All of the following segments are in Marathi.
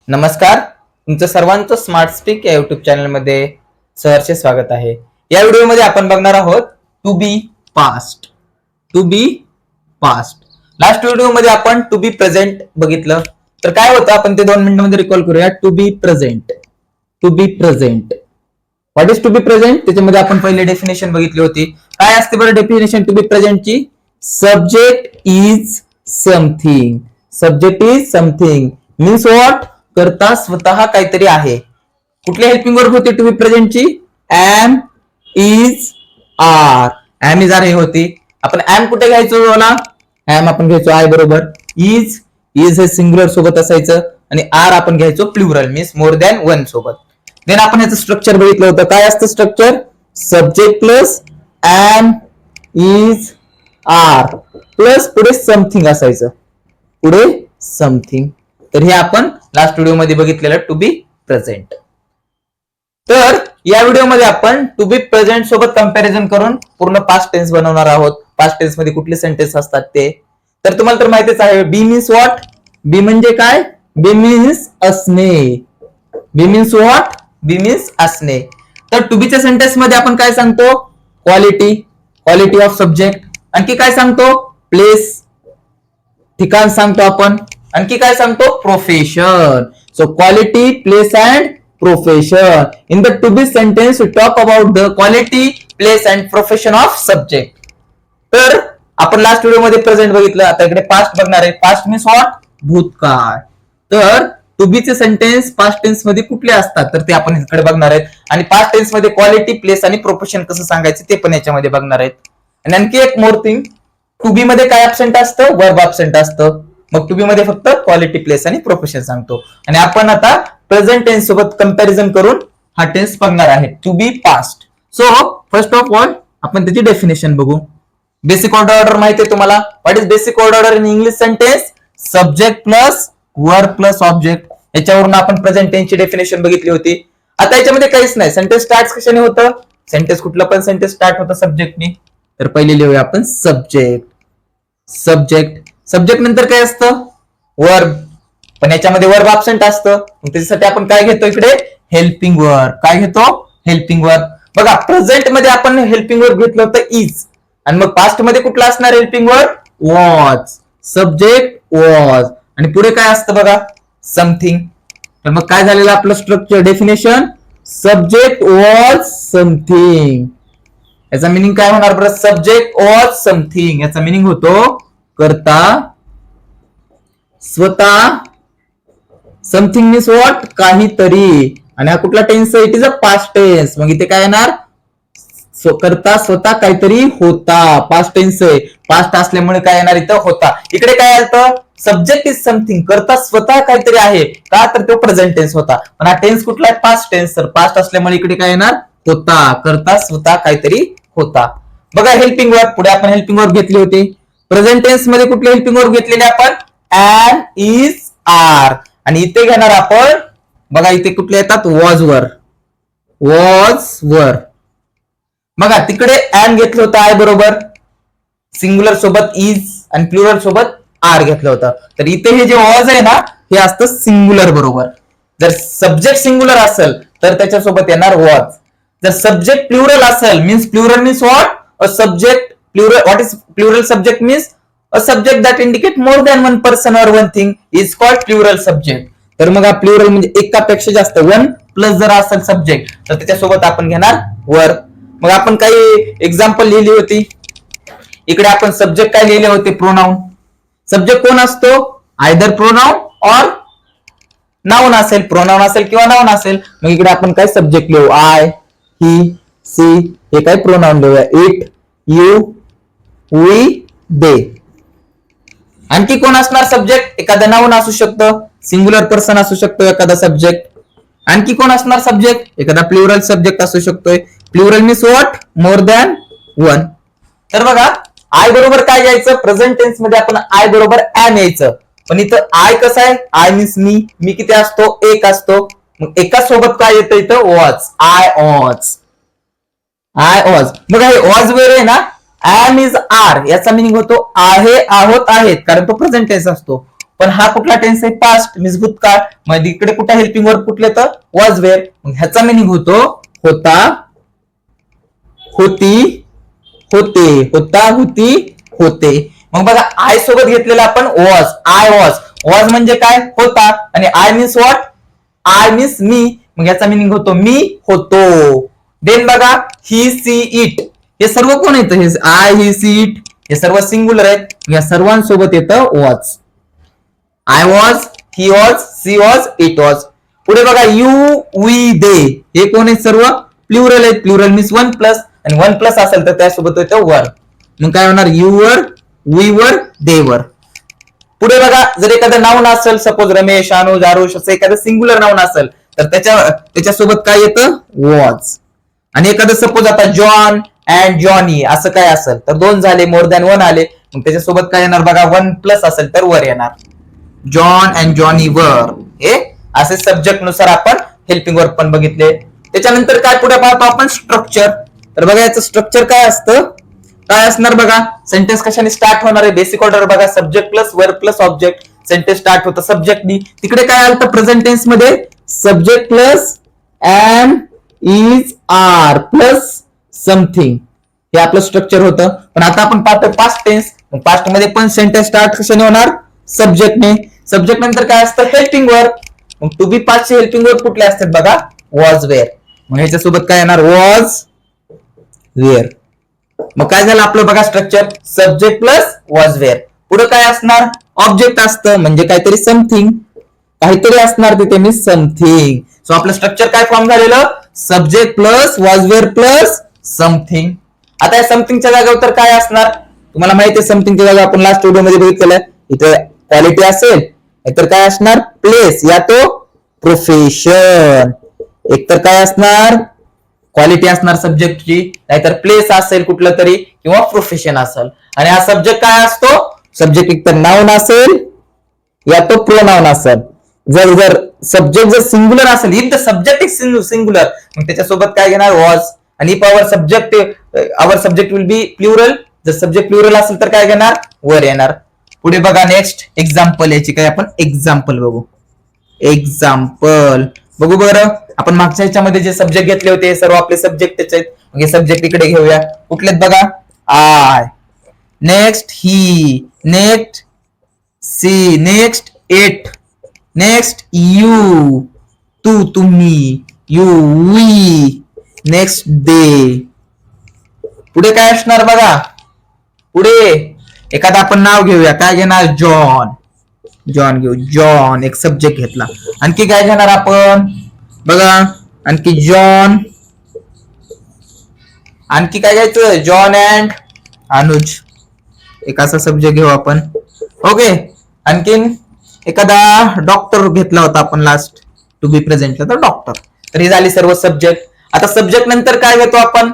नमस्कार, तुमचं सर्वांचं स्मार्ट स्पीक या युट्यूब चॅनलमध्ये सहर्ष स्वागत आहे. या व्हिडिओमध्ये आपण बघणार आहोत to be past. To be past. Last व्हिडिओमध्ये आपण टू बी प्रेझेंट बघितलं. तर काय होतं आपण ते 2 मिनिटांमध्ये रिकॉल करूया. To be present. To be present. What is to be present? त्याच्यामध्ये आपण पहिले डेफिनेशन बघितली होती. काय असते बरं डेफिनेशन टू बी प्रेझेंटची? Subject is something. Subject is something means what? करता स्वतः काहीतरी आहे. कुठल्या हेल्पिंग वर्ब होती टू बी प्रेझेंटची? Am, is, are. Am is are हे होती. आपण एम कुठे घ्यायचो? एम आपण घ्यायचो आय बरोबर. इज हे सिंग्युलर सोबत असायचं आणि आर आपण घ्यायचो plural means more than one सोबत. देन आपण याचं स्ट्रक्चर बघितलं होतं. काय असतं structure? Subject plus am, is, are plus पुढे समथिंग असायचं. पुढे समथिंग. तर हे आपण लास्ट व्हिडिओमध्ये बघितलेलं टू बी प्रेझेंट. तर या व्हिडिओमध्ये आपण टू बी प्रेझेंट सोबत कंपॅरिझन करून पूर्ण पास्ट टेन्स बनवणार आहोत. पास्ट टेन्स मध्ये कुठले सेंटेन्स असतात ते. तर तुम्हाला तर माहितीच आहे. बी मीन्स व्हॉट? बी म्हणजे काय? बी मीन्स असणे. बी मीन्स व्हॉट? बी मीन्स असणे. तर टू बीच्या सेंटेन्स मध्ये आपण काय सांगतो? क्वालिटी. Quality of subject. आणखी काय सांगतो? प्लेस. ठिकाण सांगतो आपण. आणखी काय सांगतो? Profession. So quality, place and profession. In the to be sentence we talk about the quality, place and profession of subject. तर आपण लास्ट व्हिडिओ मध्ये प्रेझेंट बघितलं. आता इकडे पास्ट बघणार आहे. Past means what? भूतकाळ. तर टू बी चे सेंटेन्स पास्ट टेन्स मध्ये कुठले असतात तर ते आपण इकडे बघणार आहेत. आणि पास्ट टेन्स मध्ये क्वालिटी, प्लेस आणि प्रोफेशन कसं सांगायचं ते पण याच्यामध्ये बघणार आहेत. आणि आणखी एक मोर थिंग, टू बी मध्ये काय ऍब्सेंट असतं? वर्ब ऍब्सेंट असतं. मग टू बी मध्ये फक्त क्वालिटी, प्लेस आणि प्रोफेशन सांगतो. आणि आपण आता प्रेझेंट टेन्स सोबत कंपॅरिझन करून हा टेन्स बघणार आहे. To be past. So first of all आपण त्याची डेफिनेशन बघू. बेसिक ऑर्डर माहिती आहे तुम्हाला. What is basic order in English sentence? Subject plus verb plus object. याच्यावरून आपण प्रेझेंट टेन्सची डेफिनेशन बघितली होती. आता याच्यामध्ये काहीच नाही. सेंटेन्स स्टार्ट कशाने होतं? सेंटेन्स कुठलं पण सेंटेन्स स्टार्ट होतं सब्जेक्टने. तर पहिले लिहूया आपण सब्जेक्ट. सब्जेक्ट. सब्जेक्ट नंतर काय असतं? वर्ब. पण याच्यामध्ये वर्ब ऍब्सेंट असतं. त्याच्यासाठी आपण काय घेतो इकडे? Helping verb. काय घेतो? Helping verb. बघा प्रेझेंट मध्ये आपण हेल्पिंग वर्ब घेतलं होतं इज. आणि मग पास्ट मध्ये कुठला असणार helping verb? Was. Subject was. आणि पुढे काय असतं बघा? समथिंग. तर मग काय झालेलं आपलं structure definition? Subject was something. याचा मिनिंग काय होणार बरं? Subject was something. याचा मिनिंग होतो करता स्वतः. Something means what? काहीतरी. आणि हा कुठला टेन्स? It is a past tense. मग इथे काय येणार? करता स्वतः काहीतरी होता. पास्ट टेन्स आहे. पास्ट असल्यामुळे काय येणार इथं? होता. इकडे काय आलं? Subject is something. करता स्वतः काहीतरी आहे. का? तर तो प्रेझेंट टेन्स होता. पण हा टेन्स कुठला आहे? Past tense. तर पास्ट असल्यामुळे इकडे काय येणार? होता. करता स्वतः काहीतरी होता. बघा हेल्पिंग वर्ब. पुढे आपण हेल्पिंग वर्ब घेतली होती. प्रेझेंट टेन्स मध्ये कुठले हेल्पिंग वर्ब घेतलेले आपण? Am, is, are. आणि इथे घेणार आपण बघा इथे कुठले येतात? Was were. Was were. बघा तिकडे एम घेतलं होतं आय बरोबर. सिंग्युलर सोबत इज आणि प्लुरल सोबत आर घेतलं होतं. तर इथे हे जे वॉज आहे ना हे असतं सिंग्युलर बरोबर. जर सब्जेक्ट सिंग्युलर असेल तर त्याच्यासोबत येणार वॉज. जर सब्जेक्ट प्लुरल असेल means plural means what? A subject plural. What is plural subject means? A subject that indicate more than one person or one thing is called plural subject. तर मग हा प्लुरल म्हणजे एकापेक्षा जास्त. वन प्लस जर असेल सब्जेक्ट तर त्याच्यासोबत आपण घेणार वर. मग आपण काही एक्झाम्पल लिहिली होती. इकडे आपण सब्जेक्ट काय लिहिले होते? प्रोनाउन. सब्जेक्ट कोण असतो? आयदर प्रोनाउन और नाउन असेल. प्रोनाउन असेल किंवा नाउन असेल. मग इकडे आपण काय सब्जेक्ट लिहू? आय, ही, सी हे काय प्रोनाउन लिहूया. इट, यू, वी, दे. आणखी कोण असणार सब्जेक्ट? एखादा नाउन असू शकतं. सिंग्युलर पर्सन असू शकतो एखादा सब्जेक्ट. आणखी कोण असणार सब्जेक्ट? एखादा प्लुरल सब्जेक्ट असू शकतोय. Plural means what? More than one. तर बघा आय बरोबर काय घ्यायचं? प्रेझेंट टेन्स मध्ये आपण आय बरोबर एम यायचं. पण इथं आय कसं आहे? आय मीन्स मी. मी किती असतो? एक असतो. मग एका सोबत काय येतं इथं? Was. I was. I was. बघा हे वॉज वर आहे ना. एम इज आर याचा मिनिंग होतो आहे, आहोत, आहेत. कारण तो प्रेझेंट टेन्स असतो. पण हा कुठला टेन्स आहे? पास्ट मीन्स भूतकाळ. मग इकडे कुठे हेल्पिंग वर्ब कुठले तर वॉज वेअर. मग ह्याचा मिनिंग होतो होता, होती, होते, होता, होती, होते. मग बघा आय सोबत घेतलेला आपण वॉज. I was. वॉज म्हणजे काय? होता. आणि I means what? I means मी. मग याचा मिनिंग होतो मी होतो. देन बघा ही सी इट. हे सर्व कोण येतं? हे आय ही सी इट हे सर्व सिंग्युलर आहेत. या सर्वांसोबत येतं was. I was, he was, she was, it was. पुढे बघा यू, वी, दे हे कोण आहेत? सर्व प्लुरल आहेत. Plural means one plus. आणि वन प्लस असेल तर त्यासोबत येतं वर. मग काय होणार? यू वर, वी वर, दे वर. पुढे बघा जर एखादं नाउन असेल, सपोज रमेश, अनुज, आरुष असं एखादं सिंग्युलर नाउन असेल तर त्याच्यासोबत काय येतं? वॉज. आणि एखादं सपोज आता जॉन अँड जॉनी असं काय असेल तर दोन झाले, मोर दॅन वन आले, मग त्याच्यासोबत काय येणार बघा? वन प्लस असेल तर वर येणार. जॉन अँड जॉनी वर. हे असे सब्जेक्ट नुसार आपण हेल्पिंग वर्ब पण बघितले. त्याच्यानंतर काय पुढे पाहतो आपण? स्ट्रक्चर. तर बघा याचं स्ट्रक्चर काय असतं? काय असणार बघा? सेंटेन्स कशाने स्टार्ट होणार आहे? बेसिक ऑर्डर बघा, subject plus verb plus object. Sentence start होतं सब्जेक्टनी. तिकडे काय आलं प्रेझेंट टेन्स मध्ये? Subject plus am, is, are plus something. हे आपलं स्ट्रक्चर होतं. पण आता आपण पाहतो पास्ट टेन्स. पास्ट मध्ये पण सेंटेन्स स्टार्ट कशाने होणार? सब्जेक्टने. सब्जेक्ट नंतर काय असतं? Helping verb. मग टू बी पास्ट चे हेल्पिंग वर्ब कुठले असतात बघा? Was, were. मग ह्याच्यासोबत काय येणार? Was, were. मग काय झालं आपलं बघा structure? Subject plus was, were. पुढे काय असणार? ऑब्जेक्ट असतं म्हणजे काहीतरी समथिंग, काहीतरी असणार तिथे मी समथिंग. सो आपलं स्ट्रक्चर काय फॉर्म झालेलं? Subject plus was, were plus something. आता या समथिंगच्या जागेवर तर काय असणार? तुम्हाला माहिती आहे समथिंगच्या जागा आपण लास्ट व्हिडिओ मध्ये बघितलेलं. इथे क्वालिटी असेल, तर काय असणार? प्लेस या तो प्रोफेशन. एकतर काय असणार? क्वालिटी असणार सब्जेक्टची, नाहीतर प्लेस असेल कुठलं तरी किंवा प्रोफेशन असेल. आणि हा सब्जेक्ट काय असतो? सब्जेक्ट एकतर नाउन असेल या तो प्रोनाउन असेल. जर जर सब्जेक्ट जर सिंग्युलर असेल, if the subject is singular, मग त्याच्यासोबत काय घेणार? वॉज. आणि if our subject will be plural, जर सब्जेक्ट प्लुरल असेल तर काय घेणार? वर येणार. पुढे बघा नेक्स्ट एक्झाम्पल. याची काय आपण एक्झाम्पल बघू. एक्झाम्पल बघू बरं. आपण मागच्या ह्याच्यामध्ये जे सब्जेक्ट घेतले होते सर्व आपले सब्जेक्ट त्याचे आहेत. मग हे सब्जेक्ट इकडे घेऊया. कुठलेत बघा? I, next he, next she, next it, next you, तू, तुम्ही, यू, वी, नेक्स्ट दे. पुढे काय असणार बघा? पुढे एखादा आपण नाव घेऊया. काय घेणार? जॉन. जॉन घेऊ. जॉन एक सब्जेक्ट घेतला. आणखी काय घेणार आपण बघा? आणखी जॉन. आणखी काय घ्यायचं? जॉन अँड अनुज एक असा सब्जेक्ट घेऊ आपण. ओके. आणखीन एखादा डॉक्टर घेतला होता आपण लास्ट टू बी प्रेझेंटला, तर डॉक्टर. तर ही झाली सर्व सब्जेक्ट. आता सब्जेक्ट नंतर काय घेतो आपण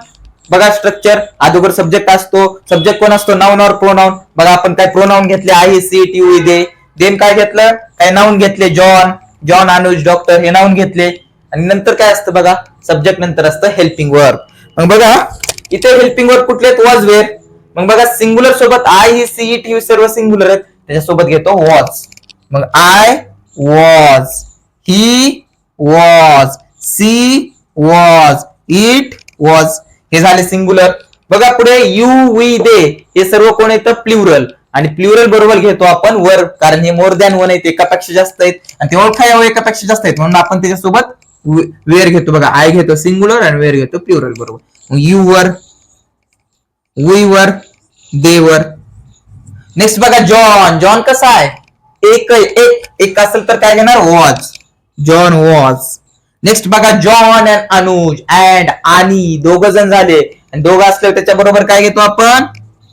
बघा? स्ट्रक्चर. अगोदर सब्जेक्ट असतो. सब्जेक्ट कोण असतो? नाउन और प्रोनाउन. बघा आपण काय प्रोनाउन घेतले? I, she, it, you, they. Then काय घेतलं? काय नाउन घेतले? जॉन, जॉन, अनुज, डॉक्टर हे नाउन घेतले. आणि नंतर काय असतं बघा? सब्जेक्ट नंतर असतं हेल्पिंग वर्ब. मग बघा इथे हेल्पिंग वर्ब कुठले आहेत? Was, were. मग बघा सिंग्युलर सोबत I, he, she, it, you सर्व सिंग्युलर आहेत. त्याच्यासोबत घेतो वॉज. मग I was, he was, she was, it was हे झाले सिंग्युलर. बघा पुढे यू, वी, दे हे सर्व कोण येतं? प्लुरल. आणि प्लुरल बरोबर घेतो आपण वर्ब, कारण हे मोर दॅन वन आहेत, एकापेक्षा जास्त आहेत. आणि ते ओळखाय एकापेक्षा जास्त आहेत म्हणून आपण त्याच्यासोबत वेअर घेतो. बघा आय घेतो सिंग्युलर आणि वेअर घेतो प्लुरल बरोबर. मग यू वर, वी वर, दे वर. नेक्स्ट बघा जॉन. जॉन कसा आहे? एक असेल तर काय घेणार? वॉज. John was. नेक्स्ट बघा जॉन अँड अनुज. अँड आणि दोघ जण झाले आणि दोघं असल्यावर त्याच्या बरोबर काय घेतो आपण?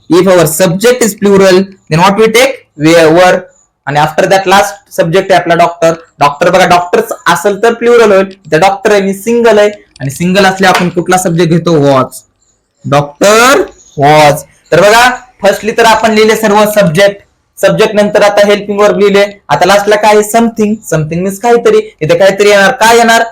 If our subject is plural then what we take? Were. आणि आफ्टर दॅट लास्ट सब्जेक्ट आहे आपला डॉक्टर. डॉक्टर बघा डॉक्टर असेल तर प्लुरल होईल. तर डॉक्टर आहे, सिंगल आहे आणि सिंगल असले आपण कुठला सब्जेक्ट घेतो? वॉज. Doctor was. तर बघा फर्स्टली तर आपण लिहिले सर्व सब्जेक्ट. सब्जेक्ट नंतर आता हेल्पिंग वर्ब लिहिले. आता लास्टला काय? समथिंग. समथिंग मीन्स काहीतरी. इथे काहीतरी येणार. काय येणार?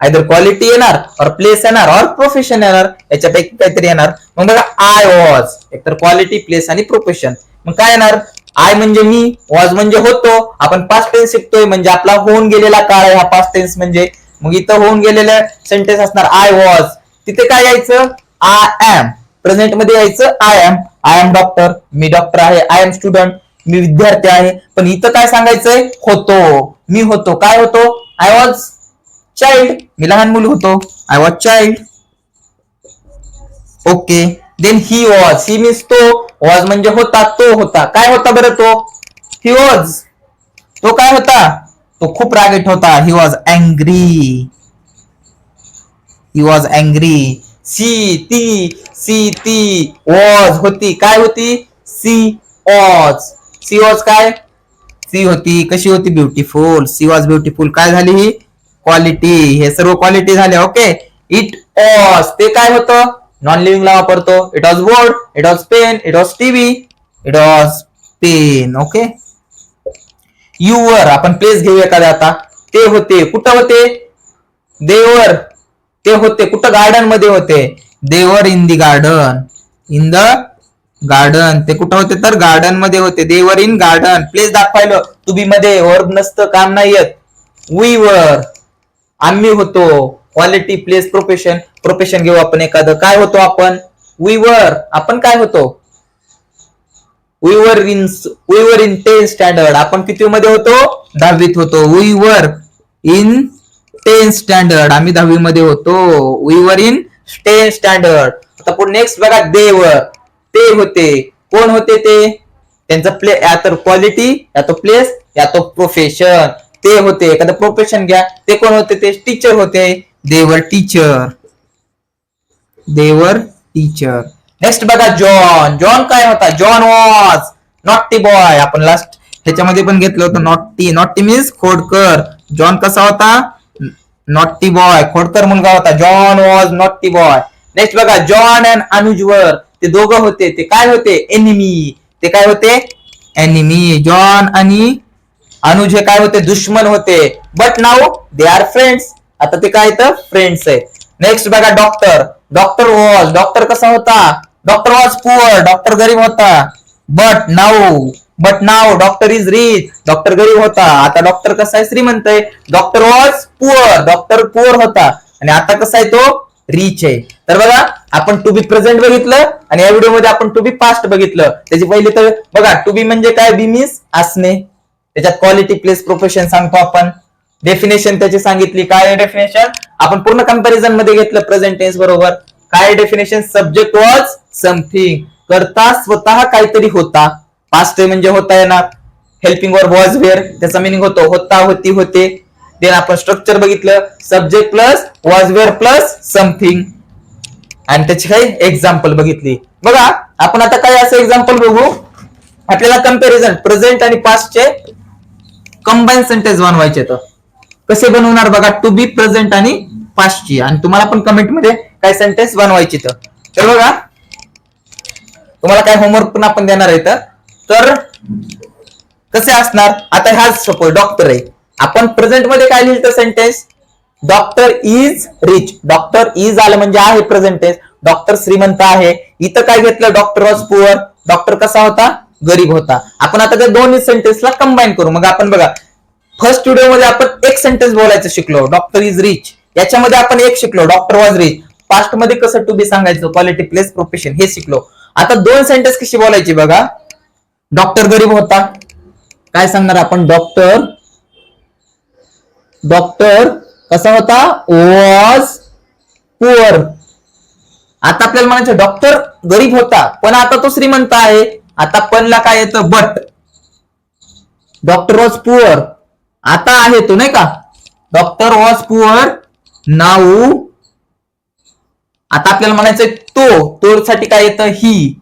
आयदर क्वालिटी येणार, और प्लेस येणार, और प्रोफेशन येणार. याच्यापैकी काहीतरी येणार. मग बघा आय वॉज एकतर क्वालिटी, प्लेस आणि प्रोफेशन. मग काय येणार? आय म्हणजे मी, वॉज म्हणजे होतो. आपण पास्ट टेन्स शिकतोय म्हणजे आपला होऊन गेलेला काळ आहे हा पास्ट टेन्स म्हणजे. मग इथं होऊन गेलेलं सेंटेन्स असणार आय वॉज. तिथे काय यायचं आय एम. प्रेझेंट मध्ये यायचं I am doctor, me doctor आहे. आय एम स्टुडंट, मी विद्यार्थी आहे. पण इथं काय सांगायचंय होतो, मी होतो. काय होतो आय वॉज चाइल्ड, मी लहान मुल होतो. I was child. Okay. Then he was, he means तो, वॉज म्हणजे होता, तो होता. काय होता बरं तो, ही वॉज. तो काय होता, तो खूप रागीट होता. He was angry, he was angry. She ती वॉज होती. काय होती सी वॉज. सी वॉज काय, सी होती. कशी होती ब्युटिफुल. C was beautiful. काय झाली ही क्वालिटी, हे सर्व क्वालिटी झाल्या. ओके. इट वॉज, ते काय होतं नॉन लिव्हिंगला वापरतो. It was board, it was pen, it was TV, it was pen. Okay. You were, आपण प्लेस घेऊया एखादा आता. ते होते, कुठं होते, देवर, ते होते कुठं गार्डन मध्ये होते. They were in the garden, in the garden. ते कुठं होते तर गार्डन मध्ये होते. They were in garden. प्लेस दाखवायला टू बी मध्ये वर्ब नसतं, काम नाही येत. वी वर, आम्ही होतो. Quality, place, profession. प्रोफेशन घेऊ आपण एखादं. काय होतो आपण, वी वर, आपण काय होतो, we were in 10th standard. आपण किती मध्ये होतो, 10वीत होतो. We were in 10th standard, आम्ही 10वी मध्ये होतो. We were in 10th standard. आता पुढे नेक्स्ट बघा, देवर, ते होते. कोण होते ते, त्यांचा प्ले, या तर क्वालिटी, या तो प्लेस, या तो प्रोफेशन. ते होते. एखादं प्रोफेशन घ्या, ते कोण होते, ते टीचर होते. देवर टीचर, देवर टीचर. नेक्स्ट बघा, जॉन. जॉन काय होता, जॉन वॉज नॉटी बॉय. आपण लास्ट ह्याच्यामध्ये पण घेतलं होतं नॉटी. नॉटी मीन्स खोडकर. जॉन कसा होता, नॉटी बॉय, खोडकर मुलगा होता. John was naughty boy. Next बघा, जॉन अँड अनुजवर, ते दोघं होते. ते काय होते, एनिमी. ते काय होते, एनिमी. जॉन आणि अनुज हे काय होते, दुश्मन होते. But now they are friends. आता ते काय तर फ्रेंड्स आहे. नेक्स्ट बघा, डॉक्टर. डॉक्टर वॉज, डॉक्टर कसा होता, डॉक्टर वॉज पुअर, डॉक्टर गरीब होता. But now doctor is rich, doctor गरीब होता. आता डॉक्टर कसा आहे, श्रीमंत आहे. Doctor was poor, doctor poor होता. आणि आता कसा आहे, तो रिच आहे. तर बघा, आपण टू बी प्रेझेंट बघितलं आणि या व्हिडिओमध्ये आपण टू बी पास्ट बघितलं. त्याची पहिली तर बघा, टू बी म्हणजे काय, बी मीन्स असणे. त्याच्यात क्वालिटी, प्लेस, प्रोफेशन सांगतो आपण. डेफिनेशन त्याची सांगितली. काय डेफिनेशन, आपण पूर्ण कंपॅरिझन मध्ये घेतलं प्रेझेंट टेन्स बरोबर. काय डेफिनेशन, सब्जेक्ट वॉज समथिंग, करता स्वतः काहीतरी होता. पास्ट म्हणजे होता येणार. हेल्पिंग वर्ब वॉज वेअर, त्याचा मिनिंग होतो होता, होती, होते. देन आपण स्ट्रक्चर बघितलं, subject plus was were plus something. आणि त्याची काही एक्झाम्पल बघितली. बघा, आपण आता काय असं एक्झाम्पल बघू. आपल्याला कंपॅरिझन प्रेझेंट आणि पास्टचे कंबाईन सेंटेन्स बनवायचे. तर कसे बनवणार बघा, टू बी, प्रेझेंट आणि पास्टची. आणि तुम्हाला पण कमेंट मध्ये काय सेंटेन्स बनवायची. तर बघा, तुम्हाला काय होमवर्क पण आपण देणार आहे. तर कसे असणार, आता ह्या सपोज डॉक्टर आहे. आपण प्रेझेंट मध्ये काय लिहिलं sentence, doctor is rich. Doctor is आलं म्हणजे आहे प्रेझेंट टेन्स. डॉक्टर श्रीमंत आहे. इथं काय घेतलं, डॉक्टर वॉज पुअर, डॉक्टर कसा होता, गरीब होता. आपण आता त्या दोन्ही सेंटेन्सला कंबाईन करू. मग आपण बघा, फर्स्ट व्हिडिओ मध्ये आपण एक सेंटेन्स बोलायचं शिकलो, डॉक्टर इज रिच. याच्यामध्ये आपण एक शिकलो, डॉक्टर वॉज रिच. पास्ट मध्ये कसं टू बी सांगायचं, क्वालिटी, प्लेस, प्रोफेशन, हे शिकलो. आता दोन सेंटेन्स कशी बोलायची बघा. डॉक्टर गरीब होता, काय सांगणार आपण, डॉक्टर कसा होता, वॉज पुअर. आता आपल्याला म्हणायचं डॉक्टर गरीब होता, पण आता तो श्रीमंत आहे. आता पणला काय येतं, बट. डॉक्टर वॉज पुअर, आता आहे तो, नाही का. Doctor was poor, now. आता आपल्याला म्हणायचं तो साठी काय येतं, ही.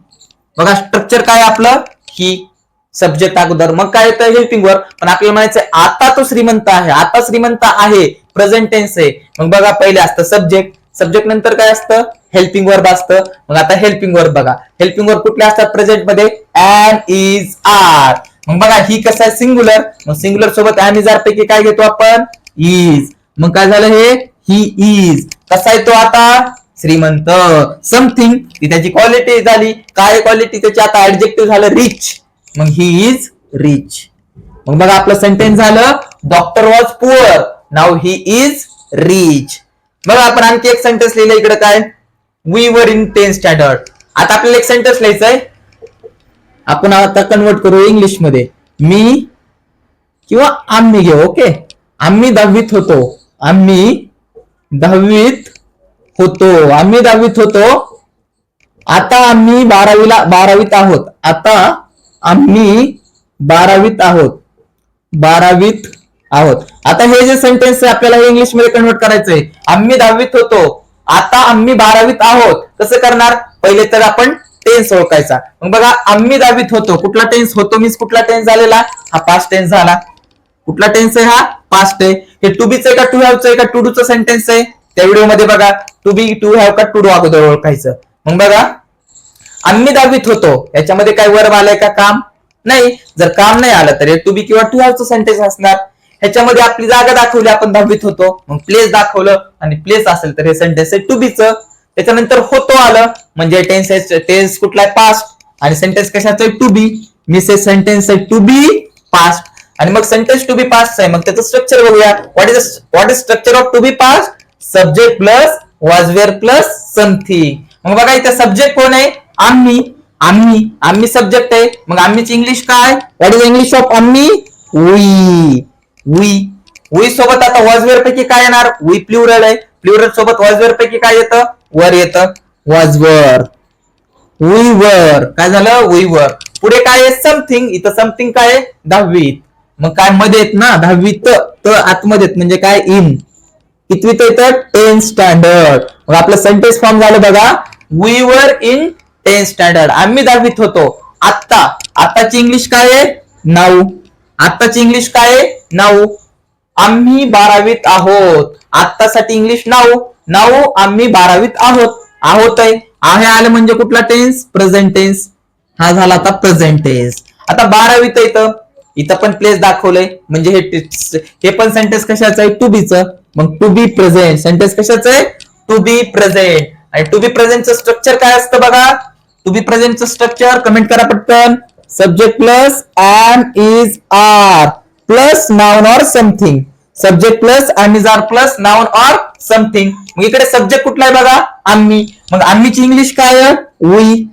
बघा, स्ट्रक्चर काय आपलं, ही. सब्जेक्ट अगोदर, मग काय येतं, हेल्पिंग वर्ब. पण आपल्याला म्हणायचं आता तो श्रीमंत आहे, आता श्रीमंत आहे, प्रेझेंट टेन्स आहे. मग बघा, पहिले असतं सब्जेक्ट, सब्जेक्ट नंतर काय असतं, हेल्पिंग वर्ब असतं. मग आता हेल्पिंग वर्ब बघा, हेल्पिंग वर्ब कुठले असतात प्रेझेंट मध्ये, एम, इज, आर. मग बघा, ही कसं आहे, सिंग्युलर. मग सिंग्युलर सोबत एम, इज, आर पैकी काय घेतो आपण, इज. मग काय झालं, हे ही इज. कसा आहे तो आता, श्रीमंत. समथिंग, ती त्याची क्वालिटी झाली. काय क्वालिटी त्याची, आता ऍडजेक्टिव्ह झालं, रिच. मग ही इज रिच. मग बघा आपलं सेंटेन्स झालं doctor was poor, now he is rich. बघा आपण आणखी एक सेंटेन्स लिहिलं इकडे काय, we were in 10th standard. आता आपल्याला एक सेंटेन्स लिहायचंय, आपण आता कन्वर्ट करू इंग्लिश मध्ये. मी किंवा आम्ही घेऊ. ओके, आम्ही 10वीत होतो, आम्ही 10वीत होतो. आता आम्ही 12वीत आहोत. आता आम्ही 12वीत आहोत. आता हे जे सेंटेन्स आहे आपल्याला इंग्लिश मध्ये कन्वर्ट करायचंय. आम्ही 10वीत होतो, आता आम्ही 12वीत आहोत. कसं करणार, पहिले तर आपण टेन्स ओळखायचा. मग बघा आम्ही 10वीत होतो, कुठला टेन्स होतो मीन्स कुठला टेन्स झालेला, हा पास्ट टेन्स झाला. कुठला टेन्स आहे, हा पास्ट आहे. हे टू बीच आहे का टू हॅवचं आहे का टू डूचं सेंटेन्स आहे, त्या व्हिडिओ मध्ये बघा टू बी टू हॅव का टू डू अगोदर ओळखायचं. मग बघा आम्ही 10वीत होतो, याच्यामध्ये काय वर्ब आलाय का, काम नाही. जर काम नाही आलं तर टू बी किंवा टू हॅवचं सेंटेन्स असणार. ह्याच्यामध्ये आपली जागा दाखवली, आपण 10वीत होतो, मग प्लेस दाखवलं आणि प्लेस असेल तर हे सेंटेन्स आहे टू बीचं. त्याच्यानंतर होतो आलं म्हणजे टेन्स कुठला आहे, पास्ट. आणि सेंटेन्स कशाचं आहे, टू बी. मिसेस सेंटेन्स आहे टू बी पास्ट. आणि मग सेंटेन्स टू बी पास्ट आहे, मग त्याचं स्ट्रक्चर बघूया. What is structure of to be past, subject plus was were plus something. मग बघा इथे सब्जेक्ट कोण आहे, आम्ही सब्जेक्ट आहे. मग आम्हीची इंग्लिश काय, व्हॉट इज इंग्लिश ऑफ आम्ही, वी सोबत आता वॉज वेअर पैकी काय येणार, वी प्लुरल आहे, प्लुरल सोबत वॉज वेअर पैकी काय येतं, वर येतं, वॉज वर. वी वर काय झालं, वी वर. पुढे काय आहे, समथिंग. इथं समथिंग काय आहे, 10वीत. मग काय मध्ये येत ना, 10वीत तर आतमध्ये म्हणजे काय, इन. कितवीत येतं, 10th स्टँडर्ड. मग आपलं सेंटेन्स फॉर्म झालं बघा, we were in 10th standard. आम्ही 10वीत होतो. आताची इंग्लिश काय आहे, नाऊ. आताची इंग्लिश काय आहे, नाऊ. आम्ही 12वीत आहोत. आतासाठी इंग्लिश नाऊ आम्ही 12वीत आहोत आहे आलं म्हणजे कुठला टेन्स, प्रेझेंट टेन्स. हा झाला आता प्रेझेंट टेन्स. आता 12वीत इथं पण प्लेस दाखवलंय म्हणजे हे पण सेंटेन्स कशाचं आहे, टू बीचं. मग टू बी प्रेझेंट सेंटेन्स कशाचं आहे, टू बी प्रेझेंट. आणि टू बी प्रेझेंटचं स्ट्रक्चर काय असतं बघा, टू बी प्रेझेंटचं स्ट्रक्चर कमेंट करा पटकन. Subject plus am is are plus noun or something. Subject plus am is are plus noun or something. मग इकडे सब्जेक्ट कुठला आहे बघा, आम्ही. मग आम्हीची इंग्लिश काय आहे, वी.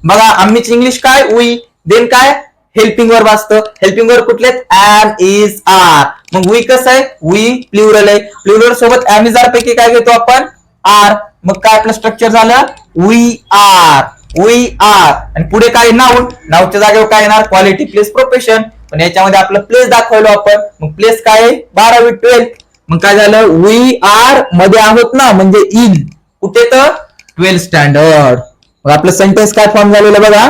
बघा आम्हीची इंग्लिश काय, वी. देन काय, हेल्पिंग वर्ब असतं. हेल्पिंग वर्ब कुठले, एम इज आर. मग वी कसं आहे, वी प्लुरल आहे. प्लुरल सोबत एम इज आर पैकी काय घेतो आपण, आर. मग काय आपलं स्ट्रक्चर झालं, वी आर. आणि पुढे काय, नाऊच्या जागेवर काय येणार, क्वालिटी प्लेस प्रोफेशन. पण याच्यामध्ये आपलं प्लेस दाखवलं आपण. मग प्लेस काय आहे, 12वी 12th. मग काय झालं, वी आर मध्ये आहोत ना म्हणजे इन. कुठे तर 12th स्टँडर्ड. मग आपलं सेंटेन्स काय फॉर्म झालेलं बघा.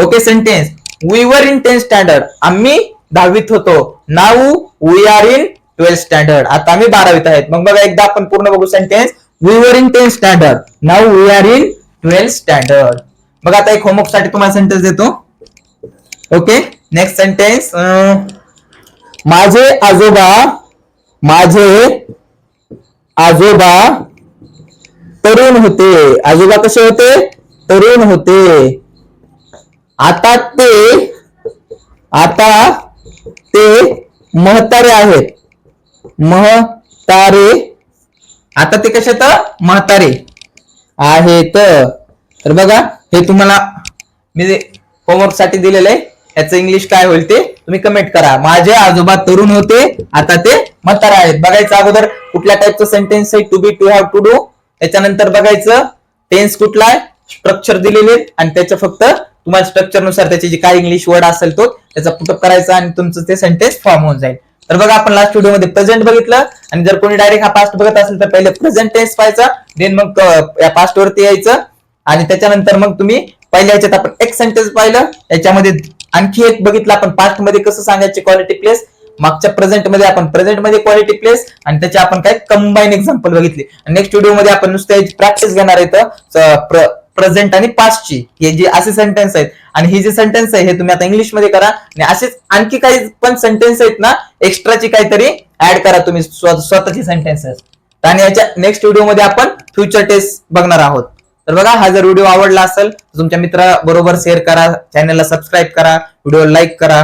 Okay, sentence we were in 10th standard. आम्ही 10वीत होतो. Now we are in 12th standard. आता आम्ही 12वीत आहेत. मग बघा एकदा आपण पूर्ण बघू sentence. We were in 10th standard, now we are in 12th standard. बघा आता एक होमवर्क साठी तुम्हाला सेंटेन्स देतो. Okay, next sentence. माझे आजोबा तरुण होते. आजोबा कसे होते, तरुण होते. आता ते म्हातारे आहेत. आता ते कसे तर म्हातारे आहेत. तर बघा हे तुम्हाला मी होमवर्क साठी दिलेलं आहे. याचं इंग्लिश काय होईल ते तुम्ही कमेंट करा. माझे आजोबा तरुण होते, आता ते म्हातारे आहेत. बघायचं अगोदर कुठल्या टाईपचं सेंटेन्स आहे, to be, to have, to do. त्याच्यानंतर बघायचं टेन्स कुठला आहे, स्ट्रक्चर दिलेले आणि त्याचं फक्त तुम्हाला स्ट्रक्चर नुसार त्याची जी काय इंग्लिश वर्ड असेल तो त्याचा पुटअप करायचा आणि तुमचं ते सेंटेन्स फॉर्म होऊन जाईल. तर बघा आपण लास्ट व्हिडिओमध्ये प्रेझेंट बघितलं आणि जर कोणी डायरेक्ट हा पास्ट बघत असेल तर पहिले प्रेझेंट टेन्स पाहायचा, देन मग या पास्ट वरती यायचं आणि त्याच्यानंतर मग तुम्ही पहिल्या ह्याच्यात आपण एक सेंटेन्स पाहिलं. याच्यामध्ये आणखी एक बघितलं आपण पास्ट मध्ये कसं सांगायचे क्वालिटी प्लेस. मागच्या प्रेझेंट मध्ये आपण प्रेझेंट मध्ये क्वालिटी प्लेस आणि त्याचे आपण काय कंबाईन एक्झाम्पल बघितले. नेक्स्ट व्हिडिओ मध्ये आपण नुसतं प्रॅक्टिस घेणार आहे प्रेझेंट आणि पास्टची. हे जे असे सेंटेन्स आहेत आणि ही जे सेंटेन्स आहे हे तुम्ही आता इंग्लिश मध्ये करा आणि असेच आणखी काही पण सेंटेन्स आहेत ना एक्स्ट्राची काहीतरी ऍड करा तुम्ही स्वतःची सेंटेन्सेस. आणि याच्या नेक्स्ट व्हिडिओ मध्ये आपण फ्युचर टेन्स बघणार आहोत. तर बघा, हा जर व्हिडिओ आवडला असेल तर तुमच्या मित्राबरोबर शेअर करा, चॅनलला सबस्क्राईब करा, व्हिडिओ लाईक करा.